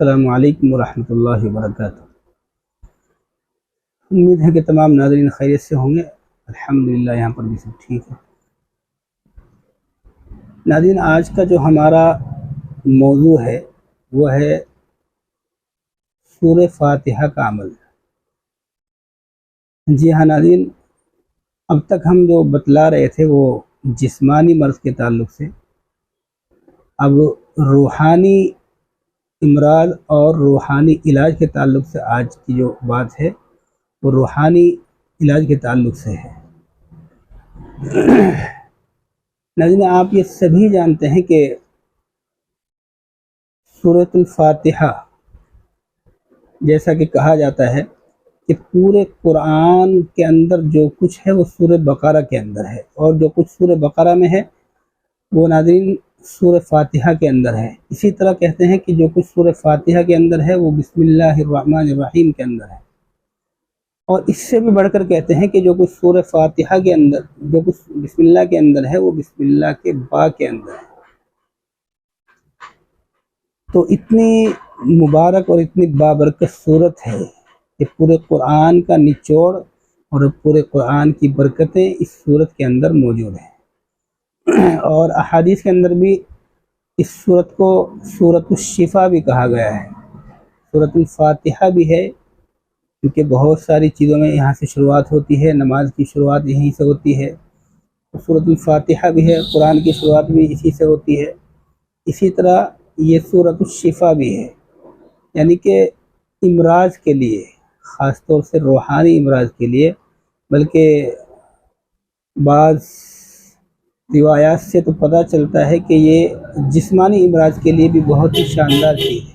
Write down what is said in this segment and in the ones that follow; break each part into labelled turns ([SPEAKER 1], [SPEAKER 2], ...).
[SPEAKER 1] السلام علیکم ورحمۃ اللہ وبرکاتہ۔ امید ہے کہ تمام ناظرین خیریت سے ہوں گے۔ الحمدللہ یہاں پر بھی سب ٹھیک ہے۔ ناظرین، آج کا جو ہمارا موضوع ہے وہ ہے سورہ فاتحہ کا عمل۔ جی ہاں ناظرین، اب تک ہم جو بتلا رہے تھے وہ جسمانی مرض کے تعلق سے، اب روحانی امراض اور روحانی علاج کے تعلق سے آج کی جو بات ہے وہ روحانی علاج کے تعلق سے ہے۔ ناظرین، آپ یہ سبھی جانتے ہیں کہ سورۃ الفاتحہ جیسا کہ کہا جاتا ہے کہ پورے قرآن کے اندر جو کچھ ہے وہ سورہ بقرہ کے اندر ہے، اور جو کچھ سورہ بقرہ میں ہے وہ ناظرین سورہ فاتحہ کے اندر ہے۔ اسی طرح کہتے ہیں کہ جو کچھ سورہ فاتحہ کے اندر ہے وہ بسم اللہ الرحمن الرحیم کے اندر ہے، اور اس سے بھی بڑھ کر کہتے ہیں کہ جو کچھ سورہ فاتحہ کے اندر، جو کچھ بسم اللہ کے اندر ہے وہ بسم اللہ کے با کے اندر ہے۔ تو اتنی مبارک اور اتنی بابرکت صورت ہے کہ پورے قرآن کا نچوڑ اور پورے قرآن کی برکتیں اس صورت کے اندر موجود ہیں، اور احادیث کے اندر بھی اس صورت کو سورۃ الشفا بھی کہا گیا ہے۔ سورۃ الفاتحہ بھی ہے کیونکہ بہت ساری چیزوں میں یہاں سے شروعات ہوتی ہے، نماز کی شروعات یہیں سے ہوتی ہے۔ سورۃ الفاتحہ بھی ہے، قرآن کی شروعات بھی اسی سے ہوتی ہے۔ اسی طرح یہ سورۃ الشفا بھی ہے، یعنی کہ امراض کے لیے، خاص طور سے روحانی امراض کے لیے، بلکہ بعض روایات سے تو پتہ چلتا ہے کہ یہ جسمانی امراض کے لیے بھی بہت ہی شاندار چیز ہے۔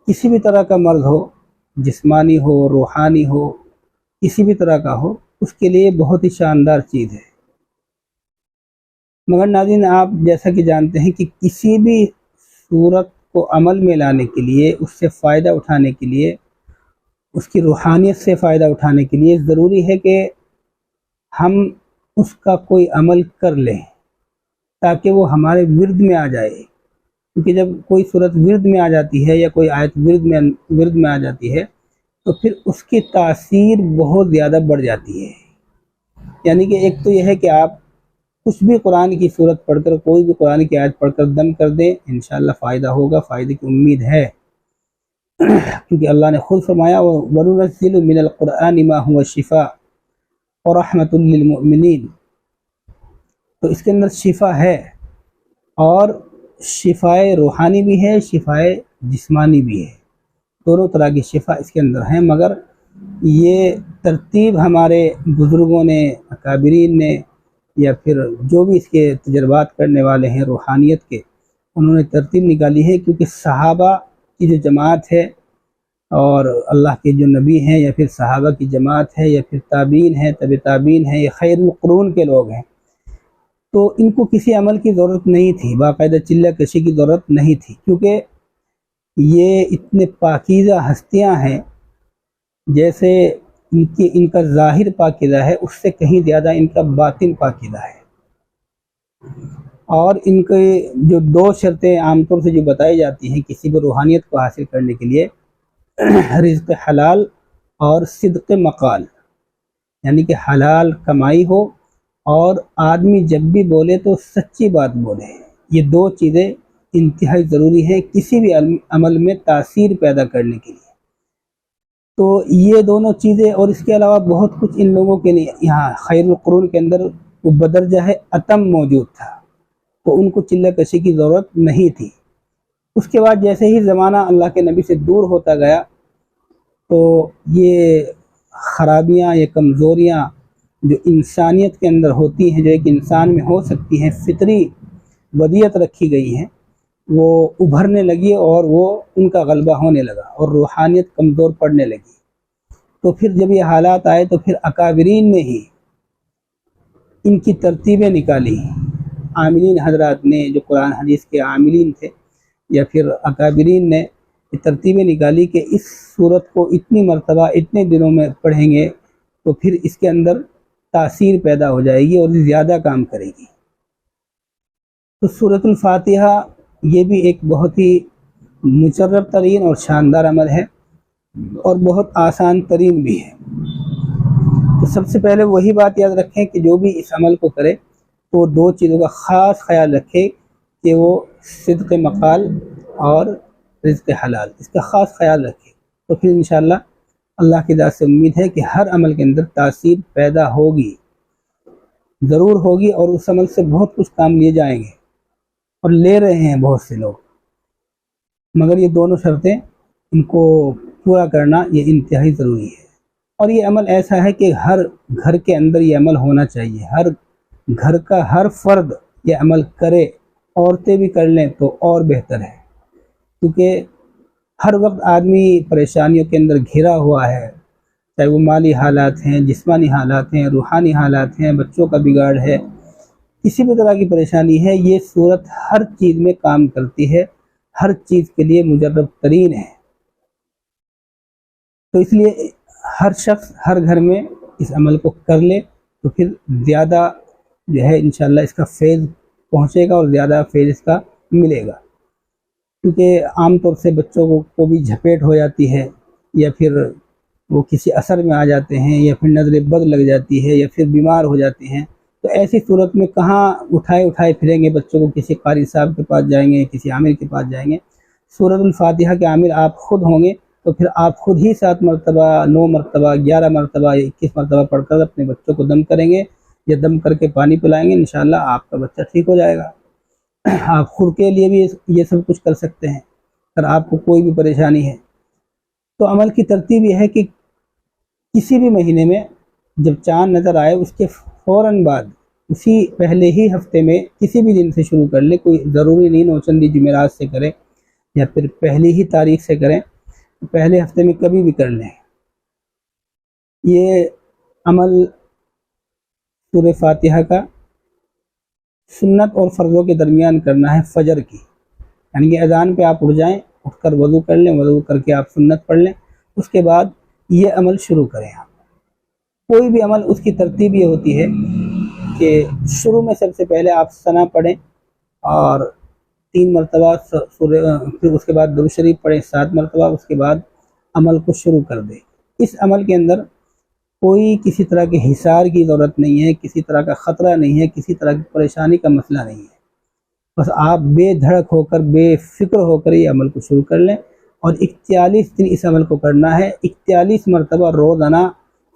[SPEAKER 1] کسی بھی طرح کا مرض ہو، جسمانی ہو، روحانی ہو، کسی بھی طرح کا ہو، اس کے لیے بہت ہی شاندار چیز ہے۔ مگر ناظرین، آپ جیسا کہ جانتے ہیں کہ کسی بھی صورت کو عمل میں لانے کے لیے، اس سے فائدہ اٹھانے کے لیے، اس کی روحانیت سے فائدہ اٹھانے کے لیے ضروری ہے کہ ہم اس کا کوئی عمل کر لیں تاکہ وہ ہمارے ورد میں آ جائے، کیونکہ جب کوئی صورت ورد میں آ جاتی ہے یا کوئی آیت ورد میں آ جاتی ہے تو پھر اس کی تاثیر بہت زیادہ بڑھ جاتی ہے۔ یعنی کہ ایک تو یہ ہے کہ آپ کچھ بھی قرآن کی صورت پڑھ کر، کوئی بھی قرآن کی آیت پڑھ کر دم کر دیں، انشاءاللہ فائدہ ہوگا، فائدے کی امید ہے، کیونکہ اللہ نے خود فرمایا وَنُنَزِّلُ مِنَ الْقُرْآنِ مَا هُوَ شِفَاءٌ وَرَحْمَةٌ لِّلْمُؤْمِنِينَ۔ تو اس کے اندر شفا ہے، اور شفائے روحانی بھی ہے، شفائے جسمانی بھی ہے، دونوں طرح کی شفا اس کے اندر ہیں۔ مگر یہ ترتیب ہمارے بزرگوں نے، اکابرین نے، یا پھر جو بھی اس کے تجربات کرنے والے ہیں روحانیت کے، انہوں نے ترتیب نکالی ہے، کیونکہ صحابہ کی جو جماعت ہے اور اللہ کے جو نبی ہیں، یا پھر صحابہ کی جماعت ہے، یا پھر تابعین ہیں، تبع تابعین ہیں، یہ خیر القرون کے لوگ ہیں، تو ان کو کسی عمل کی ضرورت نہیں تھی، باقاعدہ چلہ کشی کی ضرورت نہیں تھی، کیونکہ یہ اتنے پاکیزہ ہستیاں ہیں، جیسے ان کا ظاہر پاکیزہ ہے، اس سے کہیں زیادہ ان کا باطن پاکیزہ ہے۔ اور ان کے جو دو شرطیں عام طور سے جو بتائی جاتی ہیں کسی بھی روحانیت کو حاصل کرنے کے لیے، رزق حلال اور صدق مقال، یعنی کہ حلال کمائی ہو اور آدمی جب بھی بولے تو سچی بات بولے، یہ دو چیزیں انتہائی ضروری ہیں کسی بھی عمل میں تاثیر پیدا کرنے کے لیے۔ تو یہ دونوں چیزیں، اور اس کے علاوہ بہت کچھ ان لوگوں کے لیے یہاں خیر القرون کے اندر وہ بدرجہ اتم موجود تھا، تو ان کو چلہ کشی کی ضرورت نہیں تھی۔ اس کے بعد جیسے ہی زمانہ اللہ کے نبی سے دور ہوتا گیا تو یہ خرابیاں، یہ کمزوریاں جو انسانیت کے اندر ہوتی ہیں، جو ایک انسان میں ہو سکتی ہیں، فطری ودیت رکھی گئی ہیں، وہ ابھرنے لگی، اور وہ ان کا غلبہ ہونے لگا، اور روحانیت کمزور پڑنے لگی۔ تو پھر جب یہ حالات آئے تو پھر اکابرین نے ہی ان کی ترتیبیں نکالی، عاملین حضرات نے، جو قرآن حدیث کے عاملین تھے، یا پھر اکابرین نے یہ ترتیبیں نکالی کہ اس صورت کو اتنی مرتبہ اتنے دنوں میں پڑھیں گے تو پھر اس کے اندر تاثیر پیدا ہو جائے گی اور زیادہ کام کرے گی۔ تو سورۃ الفاتحہ یہ بھی ایک بہت ہی مجرب ترین اور شاندار عمل ہے اور بہت آسان ترین بھی ہے۔ تو سب سے پہلے وہی بات یاد رکھیں کہ جو بھی اس عمل کو کرے تو 2 چیزوں کا خاص خیال رکھے کہ وہ صدق مقال اور رزق حلال، اس کا خاص خیال رکھے، تو پھر انشاءاللہ اللہ کی ذات سے امید ہے کہ ہر عمل کے اندر تاثیر پیدا ہوگی، ضرور ہوگی، اور اس عمل سے بہت کچھ کام لیے جائیں گے اور لے رہے ہیں بہت سے لوگ، مگر یہ دونوں شرطیں ان کو پورا کرنا یہ انتہائی ضروری ہے۔ اور یہ عمل ایسا ہے کہ ہر گھر کے اندر یہ عمل ہونا چاہیے، ہر گھر کا ہر فرد یہ عمل کرے، عورتیں بھی کر لیں تو اور بہتر ہے، کیونکہ ہر وقت آدمی پریشانیوں کے اندر گھرا ہوا ہے، چاہے وہ مالی حالات ہیں، جسمانی حالات ہیں، روحانی حالات ہیں، بچوں کا بگاڑ ہے، کسی بھی طرح کی پریشانی ہے، یہ صورت ہر چیز میں کام کرتی ہے، ہر چیز کے لیے مجرب ترین ہے۔ تو اس لیے ہر شخص ہر گھر میں اس عمل کو کر لے تو پھر زیادہ جو ہے انشاءاللہ اس کا فیض پہنچے گا اور زیادہ فیض اس کا ملے گا، کیونکہ عام طور سے بچوں کو بھی جھپیٹ ہو جاتی ہے، یا پھر وہ کسی اثر میں آ جاتے ہیں، یا پھر نظر بد لگ جاتی ہے، یا پھر بیمار ہو جاتے ہیں، تو ایسی صورت میں کہاں اٹھائے پھریں گے بچوں کو، کسی قاری صاحب کے پاس جائیں گے، کسی عامر کے پاس جائیں گے۔ سورۃ الفاتحہ کے عامر آپ خود ہوں گے تو پھر آپ خود ہی 7 مرتبہ 9 مرتبہ 11 مرتبہ 21 مرتبہ پڑھ کر اپنے بچوں کو دم کریں گے، یا دم کر کے پانی پلائیں گے، انشاءاللہ آپ کا بچہ ٹھیک ہو جائے گا۔ آپ خود کے لیے بھی یہ سب کچھ کر سکتے ہیں اگر آپ کو کوئی بھی پریشانی ہے۔ تو عمل کی ترتیب یہ ہے کہ کسی بھی مہینے میں جب چاند نظر آئے اس کے فوراً بعد اسی پہلے ہی ہفتے میں کسی بھی دن سے شروع کر لیں، کوئی ضروری نہیں نوچندی جمعرات سے کریں یا پھر پہلی ہی تاریخ سے کریں، پہلے ہفتے میں کبھی بھی کر لیں۔ یہ عمل سورہ فاتحہ کا سنت اور فرضوں کے درمیان کرنا ہے فجر کی، یعنی کہ اذان پہ آپ اٹھ جائیں، اٹھ کر وضو کر لیں، وضو کر کے آپ سنت پڑھ لیں، اس کے بعد یہ عمل شروع کریں۔ آپ کوئی بھی عمل اس کی ترتیب یہ ہوتی ہے کہ شروع میں سب سے پہلے آپ ثنا پڑھیں اور 3 مرتبہ پھر اس کے بعد درود شریف پڑھیں 7 مرتبہ، اس کے بعد عمل کو شروع کر دیں۔ اس عمل کے اندر کوئی کسی طرح کے حصار کی ضرورت نہیں ہے، کسی طرح کا خطرہ نہیں ہے، کسی طرح کی پریشانی کا مسئلہ نہیں ہے، بس آپ بے دھڑک ہو کر بے فکر ہو کر یہ عمل کو شروع کر لیں، اور 41 دن اس عمل کو کرنا ہے۔ 41 مرتبہ روزانہ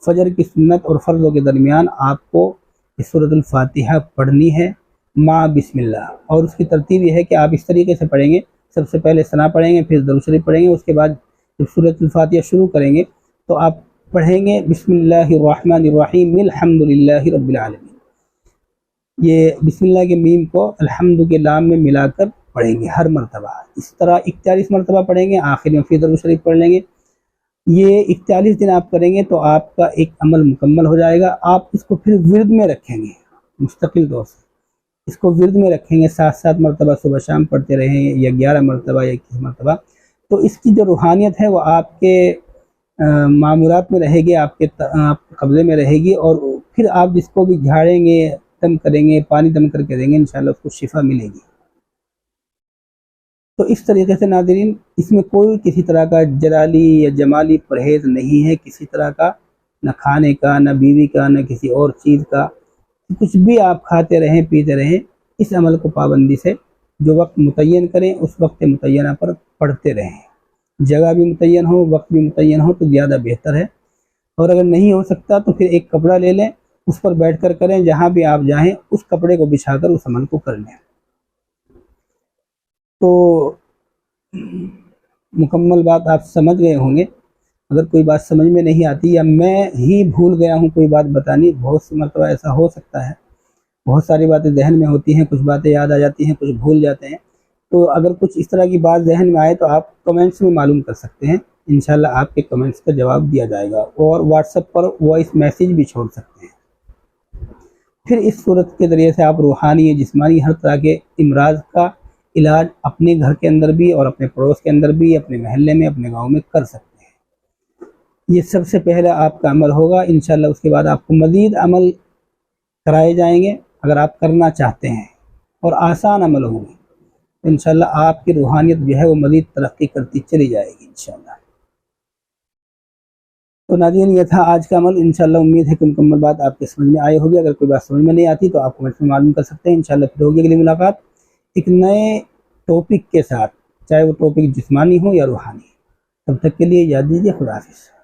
[SPEAKER 1] فجر کی سنت اور فرضوں کے درمیان آپ کو سورۃ الفاتحہ پڑھنی ہے مع بسم اللہ، اور اس کی ترتیب یہ ہے کہ آپ اس طریقے سے پڑھیں گے، سب سے پہلے ثنا پڑھیں گے، پھر درود شریف پڑھیں گے، اس کے بعد جب سورۃ الفاتحہ شروع کریں گے تو آپ پڑھیں گے بسم اللہ الرحمن الرحیم الحمد للہ رب العالمین۔ یہ بسم اللہ کے میم کو الحمد کے لام میں ملا کر پڑھیں گے ہر مرتبہ، اس طرح 41 مرتبہ پڑھیں گے، آخر میں پھر درود شریف پڑھ لیں گے۔ یہ 41 دن آپ کریں گے تو آپ کا ایک عمل مکمل ہو جائے گا۔ آپ اس کو پھر ورد میں رکھیں گے، مستقل طور سے اس کو ورد میں رکھیں گے، 7 مرتبہ صبح شام پڑھتے رہیں، یا 11 مرتبہ یا 21 مرتبہ، تو اس کی جو روحانیت ہے وہ آپ کے معمولات میں رہے گی، آپ کے قبضے میں رہے گی، اور پھر آپ جس کو بھی جھاڑیں گے، دم کریں گے، پانی دم کر کے دیں گے، انشاءاللہ اس کو شفا ملے گی۔ تو اس طریقے سے ناظرین اس میں کوئی کسی طرح کا جلالی یا جمالی پرہیز نہیں ہے، کسی طرح کا، نہ کھانے کا، نہ بیوی کا، نہ کسی اور چیز کا، کچھ بھی آپ کھاتے رہیں پیتے رہیں، اس عمل کو پابندی سے جو وقت متعین کریں اس وقت متعینہ پر پڑھتے رہیں، جگہ بھی متعین ہو، وقت بھی متعین ہو تو زیادہ بہتر ہے، اور اگر نہیں ہو سکتا تو پھر ایک کپڑا لے لیں، اس پر بیٹھ کر کریں، جہاں بھی آپ جائیں اس کپڑے کو بچھا کر اس عمل کو کر لیں۔ تو مکمل بات آپ سمجھ گئے ہوں گے، اگر کوئی بات سمجھ میں نہیں آتی یا میں ہی بھول گیا ہوں کوئی بات بتانی، بہت سی مرتبہ ایسا ہو سکتا ہے، بہت ساری باتیں ذہن میں ہوتی ہیں، کچھ باتیں یاد آ جاتی ہیں، کچھ بھول جاتے ہیں، تو اگر کچھ اس طرح کی بات ذہن میں آئے تو آپ کمنٹس میں معلوم کر سکتے ہیں، انشاءاللہ آپ کے کمنٹس کا جواب دیا جائے گا، اور واٹس ایپ پر وائس میسیج بھی چھوڑ سکتے ہیں۔ پھر اس صورت کے ذریعے سے آپ روحانی جسمانی ہر طرح کے امراض کا علاج اپنے گھر کے اندر بھی اور اپنے پڑوس کے اندر بھی، اپنے محلے میں، اپنے گاؤں میں کر سکتے ہیں۔ یہ سب سے پہلا آپ کا عمل ہوگا، انشاءاللہ اس کے بعد آپ کو مزید عمل کرائے جائیں گے اگر آپ کرنا چاہتے ہیں، اور آسان عمل ہوں گے۔ تو انشاءاللہ آپ کی روحانیت جو ہے وہ مزید ترقی کرتی چلی جائے گی انشاءاللہ۔ تو ناظرین یہ تھا آج کا عمل، انشاءاللہ امید ہے کہ مکمل بات آپ کے سمجھ میں آئی ہوگی۔ اگر کوئی بات سمجھ میں نہیں آتی تو آپ کمنٹ میں معلوم کر سکتے ہیں، انشاءاللہ پھر ہوگی اگلی ملاقات ایک نئے ٹاپک کے ساتھ، چاہے وہ ٹاپک جسمانی ہو یا روحانی۔ تب تک کے لیے یاد دیجیے، خدا حافظ۔